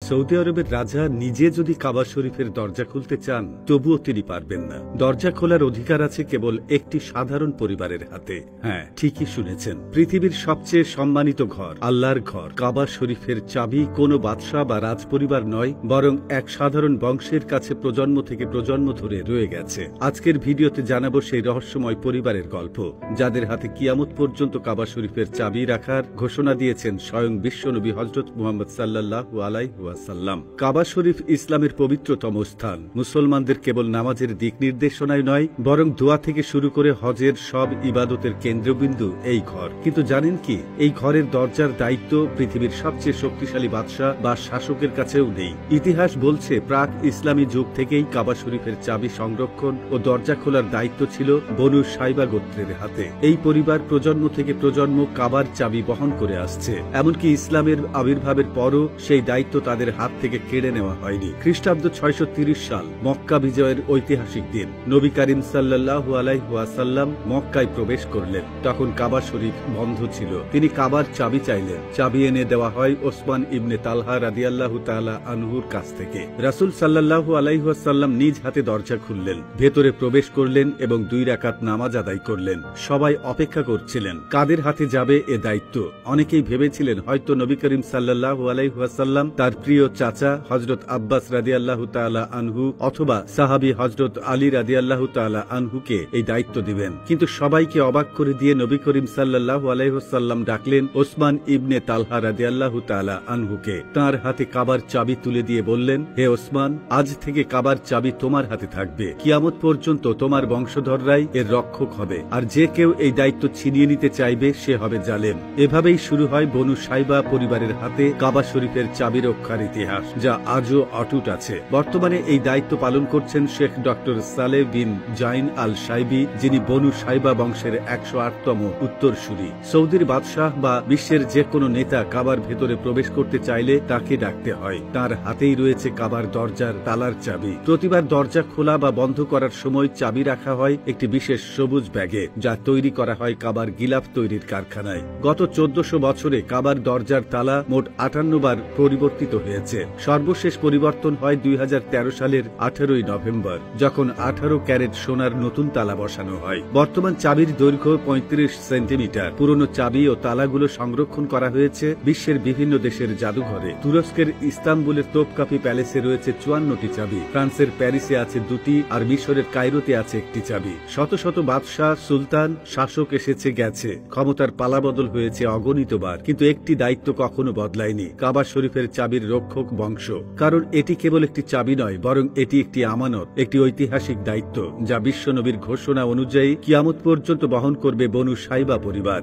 Saudi আরবের রাজা নিজে যদি কাবা শরীফের দরজা খুলতে চান তবুও তিনি পারবেন না। দরজা খোলার অধিকার আছে কেবল একটি সাধারণ পরিবারের হাতে। হ্যাঁ, ঠিকই শুনেছেন, পৃথিবীর সবচেয়ে সম্মানিত ঘর, আল্লাহর ঘর কাবা শরীফের চাবি কোনো বাদশাহ বা রাজপরিবার নয়, বরং এক সাধারণ বংশের কাছে প্রজন্ম থেকে প্রজন্ম ধরে রয়ে গেছে। আজকের ভিডিওতে জানাবো সেই রহস্যময় পরিবারের গল্প, যাদের হাতে কিয়ামত পর্যন্ত কাবা শরীফের চাবি রাখার ঘোষণা দিয়েছেন স্বয়ং বিশ্বনবী হযরত মুহাম্মদ সাল্লাল্লাহু আলাইহি ওয়াসাল্লাম। কাবা শরীফ ইসলামের পবিত্রতম স্থান। মুসলমানদের কেবল নামাজের দিক নির্দেশনায় নয়, বরং দোয়া থেকে শুরু করে হজের সব ইবাদতের কেন্দ্রবিন্দু এই ঘর। কিন্তু জানেন কি, এই ঘরের দরজার দায়িত্ব পৃথিবীর সবচেয়ে শক্তিশালী বাদশাহ বা শাসকের কাছেও নেই। ইতিহাস বলছে প্রাক ইসলামী যুগ থেকেই কাবা শরীফের চাবি সংরক্ষণ ও দরজা খোলার দায়িত্ব ছিল বনু সাইবা গোত্রের হাতে। এই পরিবার প্রজন্ম থেকে প্রজন্ম কাবার চাবি বহন করে আসছে। এমনকি ইসলামের আবির্ভাবের পরও সেই দায়িত্ব তাদের হাত থেকে কেড়ে নেওয়া হয়নি। খ্রিস্টাব্দ 630 সাল, মক্কা বিজয়ের ঐতিহাসিক দিন। নবী করিম সাল্লাল্লাহু আলাইহি ওয়াসাল্লাম মক্কায় প্রবেশ করলেন। তখন কাবা শরীফ বন্ধ ছিল। তিনি কাবার চাবি চাইলেন। চাবি এনে দেওয়া হয় ওসমান ইবনে তালহা রাদিয়াল্লাহু তাআলা আনহুর কাছ থেকে। রাসূল সাল্লাল্লাহু আলাইহি ওয়াসাল্লাম নিজ হাতে দরজা খুললেন, ভেতরে প্রবেশ করলেন এবং 2 রাকাত নামাজ আদায় করলেন। সবাই অপেক্ষা করছিলেন কাদের হাতে যাবে এ দায়িত্ব। অনেকেই ভেবেছিলেন হয়তো নবী করিম সাল্লাল্লাহু আলাইহি ওয়াসাল্লাম তার প্রিয় চাচা হযরত আব্বাস রাদিয়াল্লাহু তাআলা আনহু অথবা সাহাবী হযরত আলী রাদিয়াল্লাহু তাআলা আনহুকে এই দায়িত্ব দিবেন। কিন্তু সবাইকে অবাক করে দিয়ে নবী করিম সাল্লাল্লাহু আলাইহি ওয়াসাল্লাম ডাকলেন ওসমান ইবনে তালহা রাদিয়াল্লাহু তাআলা আনহুকে। তার হাতে কাবার চাবি তুলে দিয়ে বললেন, হে ওসমান, আজ থেকে কাবার চাবি তোমার হাতে থাকবে। কিয়ামত পর্যন্ত তোমার বংশধররাই এর রক্ষক হবে, আর যে কেউ এই দায়িত্ব ছিনিয়ে নিতে চাইবে সে হবে জালেম। এভাবেই শুরু হয় বনু সাইবা পরিবারের হাতে কাবা শরীফের চাবি রক্ষার ইতিহাস, যা আজও অটুট আছে। বর্তমানে এই দায়িত্ব পালন করছেন শেখ ডক্টর সালেহ বিন জাইন আল সাইবি, যিনি বনু সাইবা বংশের 108তম উত্তরসূরি। সৌদির বাদশাহ বা বিশ্বের যে কোনো নেতা কাবার ভেতরে প্রবেশ করতে চাইলে তাকে ডাকতে হয়। তার হাতেই রয়েছে কাবার দরজার তালার চাবি। প্রতিবার দরজা খোলা বা বন্ধ করার সময় চাবি রাখা হয় একটি বিশেষ সবুজ ব্যাগে, যা তৈরি করা হয় কাবার গিলাফ তৈরির কারখানায়। গত 1400 বছরে কাবার দরজার তালা মোট 58 বার পরিবর্তিত হয়েছে। সর্বশেষ পরিবর্তন হয় 2013 সালের 18ই নভেম্বর, যখন 18 ক্যারেট সোনার নতুন তালা বসানো হয়। বর্তমান চাবির দৈর্ঘ্য 35 সেন্টিমিটার। পুরনো চাবি ও তালাগুলো সংরক্ষণ করা হয়েছে বিশ্বের বিভিন্ন দেশের জাদুঘরে। তুরস্কের ইস্তাম্বুলের তোপকাপি প্যালেসে রয়েছে 54টি চাবি, ফ্রান্সের প্যারিসে আছে 2টি, আর মিশরের কায়রোতে আছে 1টি চাবি। শত শত বাদশাহ, সুলতান, শাসক এসেছে গেছে, ক্ষমতার পালাবদল হয়েছে অগণিতবার, কিন্তু একটি দায়িত্ব কখনো বদলায়নি, কাবা শরীফের চাবির রক্ষক বংশ। কারণ এটি কেবল একটি চাবি নয়, বরং এটি একটি আমানত, একটি ঐতিহাসিক দায়িত্ব, যা বিশ্বনবীর ঘোষণা অনুযায়ী কিয়ামত পর্যন্ত বহন করবে বনু সাইবা পরিবার।